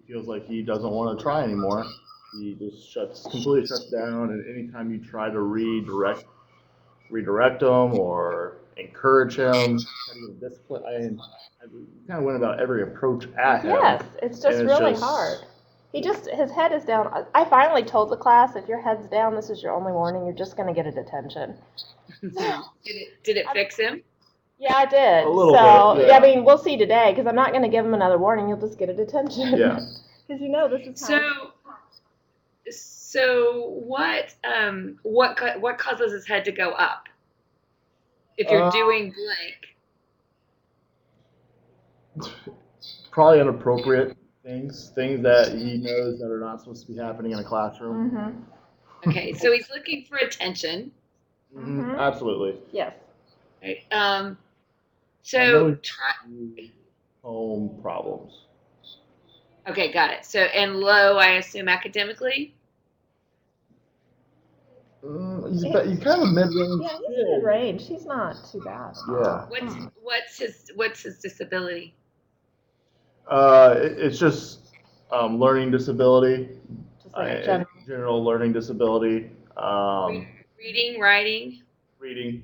feels like he doesn't want to try anymore. He just completely shuts down, and anytime you try to redirect him or encourage him, try to give him discipline, I kind of went about every approach at him, Yes, it's and just it's really just hard. His head is down. I finally told the class, if your head's down, this is your only warning. You're just going to get a detention. So, Did it fix him? yeah, I did. a little So, bit, yeah, I yeah, mean, we'll see today because I'm not going to give him another warning. He'll just get a detention. yeah. Because this is how. So what causes his head to go up? If you're Uh, doing blank. Probably inappropriate things that he knows that are not supposed to be happening in a classroom. Mm-hmm. Okay, so he's looking for attention. Mm-hmm. Absolutely. Yes. Right. I know So he's try. through home problems. Okay, got it. So and low, I assume academically. He's kind of mid-range Yeah, he's kid. mid range. He's not too bad. Yeah. What's his disability? It's just learning disability, Just like a general. general learning disability, Reading, writing. reading.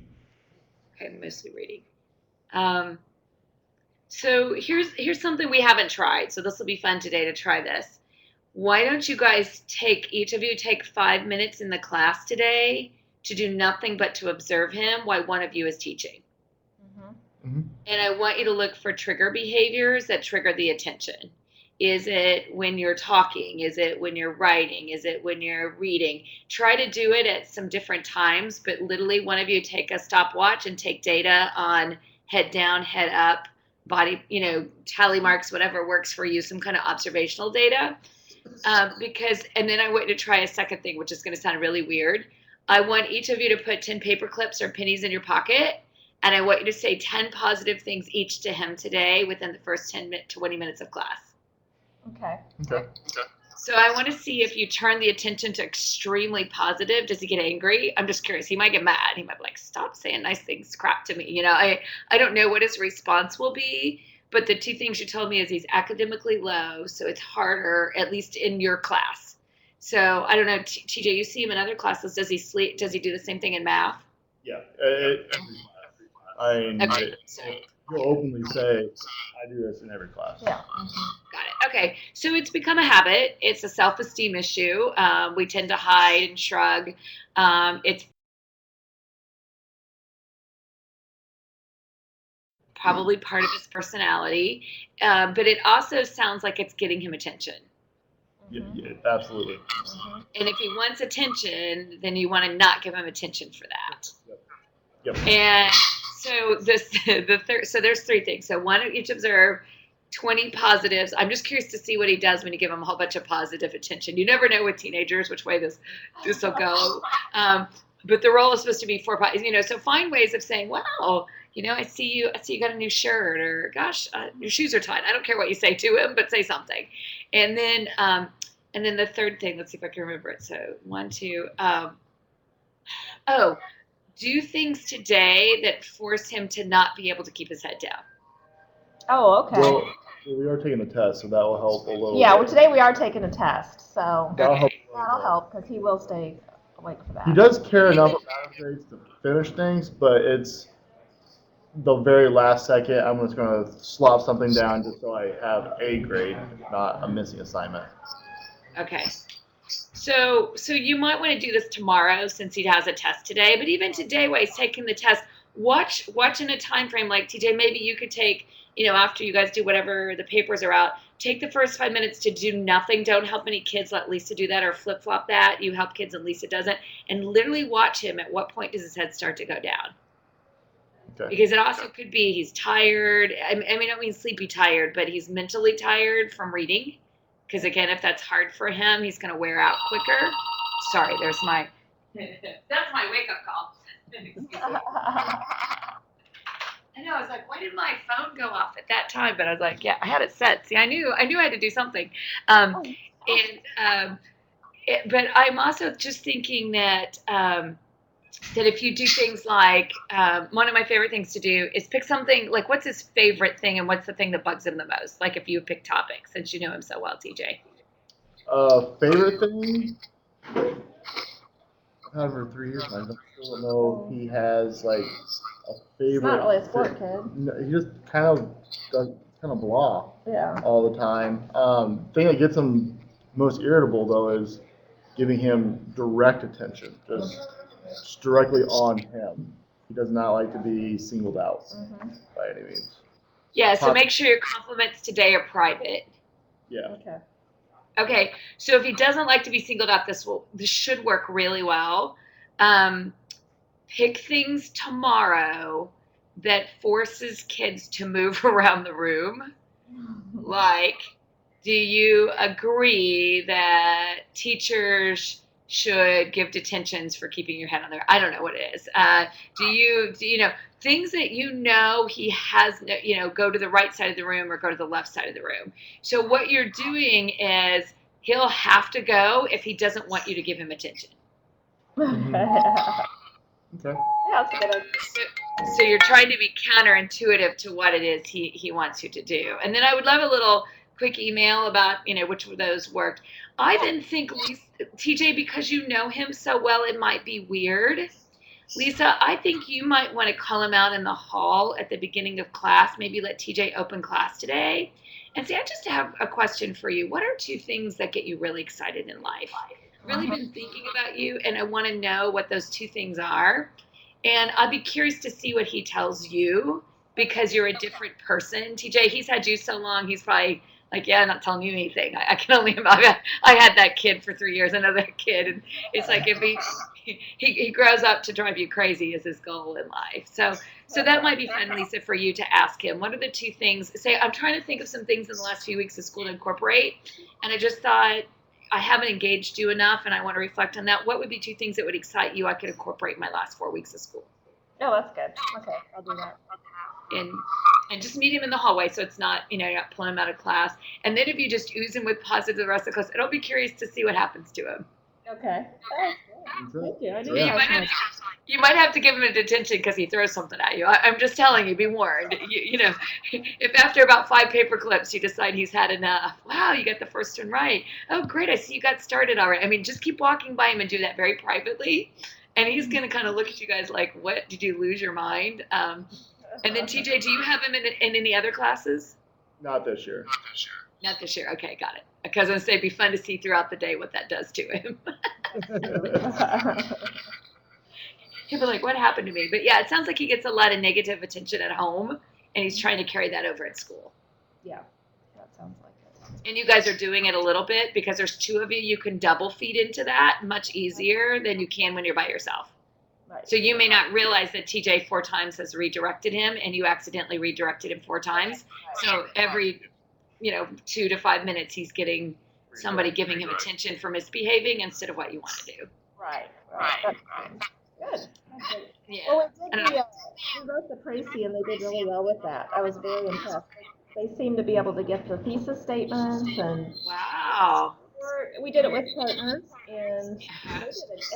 Okay, mostly reading. Um, so here's something we haven't tried. So this will be fun today to try this. Why don't you guys each of you take 5 minutes in the class today to do nothing but to observe him while one of you is teaching? Mm-hmm. And I want you to look for trigger behaviors that trigger the attention. Is it when you're talking? Is it when you're writing? Is it when you're reading? Try to do it at some different times, but literally one of you take a stopwatch and take data on head down, head up, body, tally marks, whatever works for you, some kind of observational data. And then I want you to try a second thing, which is going to sound really weird. I want each of you to put 10 paper clips or pennies in your pocket, and I want you to say 10 positive things each to him today within the first 20 minutes of class. Okay. Okay. So I want to see if you turn the attention to extremely positive. Does he get angry? I'm just curious. He might get mad. He might be like, stop saying nice things, crap to me. I don't know what his response will be, but the two things you told me is he's academically low, so it's harder, at least in your class. So I don't know, TJ, you see him in other classes. Does he sleep? Does he do the same thing in math? Yeah. Okay. He'll openly say, "I do this in every class." Yeah. Mm-hmm. Got it. Okay. So it's become a habit. It's a self-esteem issue. We tend to hide and shrug. It's probably part of his personality, but it also sounds like it's getting him attention. Yeah, absolutely. Mm-hmm. And if he wants attention, then you want to not give him attention for that. Yep. And so so there's three things. So one each observe 20 positives. I'm just curious to see what he does when you give him a whole bunch of positive attention. You never know with teenagers which way this will go. But the role is supposed to be for so find ways of saying, wow, I see you got a new shirt, or gosh, your shoes are tight. I don't care what you say to him, but say something. And then the third thing, let's see if I can remember it. So 1, 2, do things today that force him to not be able to keep his head down. Oh, okay. Well, we are taking the test, so that will help a little. Yeah, bit. well, today we are taking a test, so That'll help. that'll help because he will stay awake for that. He does care enough about his grades to finish things, but it's the very last second. I'm just going to slop something down just so I have a grade, not a missing assignment. Okay. So you might want to do this tomorrow since he has a test today. But even today, while he's taking the test, watch in a time frame like TJ. Maybe you could take, after you guys do whatever the papers are out, take the first 5 minutes to do nothing. Don't help any kids. Let Lisa do that, or flip flop that. You help kids and Lisa doesn't, and literally watch him. At what point does his head start to go down? Okay. Because it also could be he's tired. I mean, I don't mean sleepy tired, but he's mentally tired from reading. Because again, if that's hard for him, he's going to wear out quicker. Sorry, that's my wake up call. I know. I was like, why did my phone go off at that time? But I was like, yeah, I had it set. See, I knew I had to do something. But I'm also just thinking that that if you do things like, one of my favorite things to do is pick something, like what's his favorite thing and what's the thing that bugs him the most? Like if you pick topics, since you know him so well, TJ. Favorite thing? I've had him for 3 years now. I still don't know if he has like a favorite. He's not really a sport kid. No, he just kind of does kind of blah Yeah. all the time. Thing that gets him most irritable though is giving him direct attention, just directly on him. He does not like to be singled out by any means. Yeah, so make sure your compliments today are private. Yeah. Okay. Okay, so if he doesn't like to be singled out, this should work really well. Pick things tomorrow that forces kids to move around the room. Like, do you agree that teachers should give detentions for keeping your head on their? I don't know what it is. Do you know things that you know he has? Go to the right side of the room or go to the left side of the room. So what you're doing is he'll have to go if he doesn't want you to give him attention. Okay. Yeah, that's a good idea. So you're trying to be counterintuitive to what it is he wants you to do. And then I would love a little quick email about, which of those worked. I then think, Lisa, TJ, because you know him so well, it might be weird. Lisa, I think you might want to call him out in the hall at the beginning of class, maybe let TJ open class today, and say, I just have a question for you. What are 2 things that get you really excited in life? Really been thinking about you, and I want to know what those 2 things are. And I'll be curious to see what he tells you because you're a different person. TJ, he's had you so long, he's probably like, yeah, I'm not telling you anything. I can only imagine. I had that kid for 3 years. I know that kid. And it's like if he grows up to drive you crazy is his goal in life. So that might be fun, Lisa, for you to ask him. What are the 2 things? Say, I'm trying to think of some things in the last few weeks of school to incorporate. And I just thought, I haven't engaged you enough and I want to reflect on that. What would be 2 things that would excite you I could incorporate in my last 4 weeks of school? Oh, that's good. Okay, I'll do that. And just meet him in the hallway so it's not, you're not pulling him out of class. And then if you just ooze him with positive the rest of the class, I'll be curious to see what happens to him. Okay. Thank you. I didn't You might have to give him a detention because he throws something at you. I'm just telling you, be warned. If after about 5 paper clips you decide he's had enough, wow, you got the first one right. Oh, great, I see you got started already. I mean, just keep walking by him and do that very privately. And he's going to kind of look at you guys like, what, did you lose your mind? And then TJ, do you have him in any other classes? Not this year. Not this year. Okay, got it. Because I was going to say it'd be fun to see throughout the day what that does to him. He'll be like, what happened to me? But yeah, it sounds like he gets a lot of negative attention at home, and he's trying to carry that over at school. Yeah, that sounds like it. And you guys are doing it a little bit because there's 2 of you. You can double feed into that much easier than you can when you're by yourself. Right. So you may not realize that TJ 4 times has redirected him, and you accidentally redirected him 4 times. So every 2 to 5 minutes, he's getting somebody giving him attention for misbehaving instead of what you want to do. Right. Good. Yeah. Well, we wrote the Tracy, and they did really well with that. I was very impressed. They seemed to be able to get the thesis statements, and wow. We did it with partners, and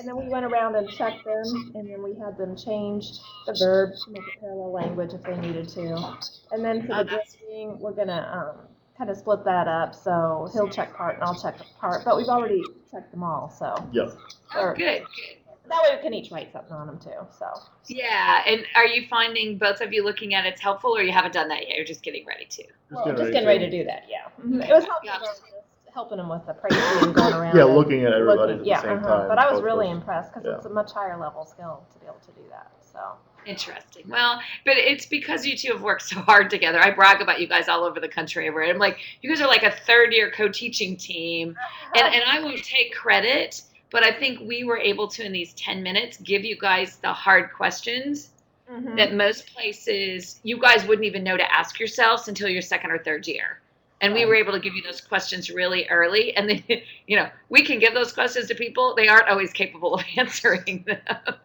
then we went around and checked them, and then we had them change the verbs to make it parallel language if they needed to. And then for the grading, we're gonna kind of split that up. So he'll check part, and I'll check part. But we've already checked them all, so. Yep. Oh, good. That way we can each write something on them too, so. Yeah, and are you finding both of you looking at it's helpful, or you haven't done that yet? You're just getting ready to? Just getting ready to do that, yeah. It was helping them with the praise and going around. Yeah, looking at everybody at the same time. But I was really impressed because it's a much higher level skill to be able to do that, so. Interesting. Well, but it's because you 2 have worked so hard together. I brag about you guys all over the country. I'm like, you guys are like a 3rd-year co-teaching team, and I won't take credit, but I think we were able to, in these 10 minutes, give you guys the hard questions that most places you guys wouldn't even know to ask yourselves until your 2nd or 3rd year. And we were able to give you those questions really early. And then, we can give those questions to people. They aren't always capable of answering them.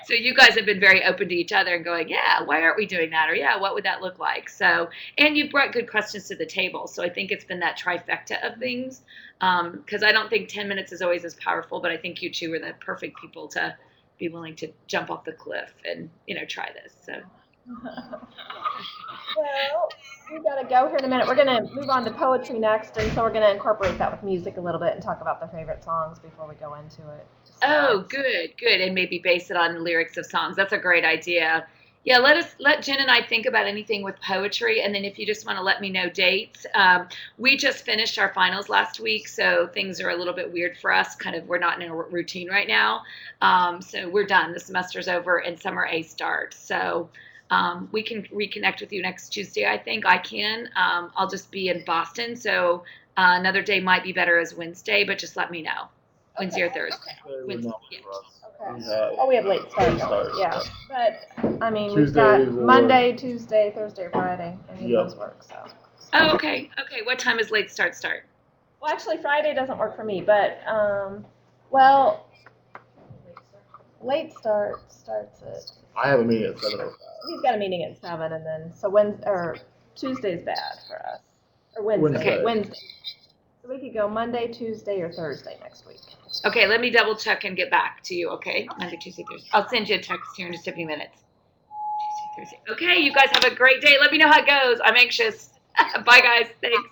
So you guys have been very open to each other and going, yeah, why aren't we doing that? Or, yeah, what would that look like? So, and you've brought good questions to the table. So I think it's been that trifecta of things. Because I don't think 10 minutes is always as powerful, but I think you 2 were the perfect people to be willing to jump off the cliff and, try this. So. Well, we gotta go here in a minute. We're gonna move on to poetry next, and so we're gonna incorporate that with music a little bit and talk about their favorite songs before we go into it. Oh, good. And maybe base it on lyrics of songs. That's a great idea. Yeah, let Jen and I think about anything with poetry, and then if you just want to let me know dates. We just finished our finals last week, so things are a little bit weird for us. Kind of, we're not in a routine right now, so we're done. The semester's over, and summer A starts. So we can reconnect with you next Tuesday. I think I can. I'll just be in Boston, so another day might be better as Wednesday, but just let me know. Wednesday or Thursday. Wednesday, yeah. Okay. We have late start. Yeah, but I mean, we've Tuesday got or- Monday, Tuesday, Thursday, or Friday. Any of those work. So. Oh, okay. What time is late start? Well, actually, Friday doesn't work for me, but well, late start starts at. I have a meeting at 7:05. He's got a meeting at 7, and then so Tuesday's bad for us, or Wednesday. Wednesday. Wednesday. So we could go Monday, Tuesday, or Thursday next week. Okay, let me double check and get back to you, okay? Monday, Tuesday, Thursday. I'll send you a text here in just a few minutes. Tuesday, Thursday. Okay, you guys have a great day. Let me know how it goes. I'm anxious. Bye, guys. Thanks.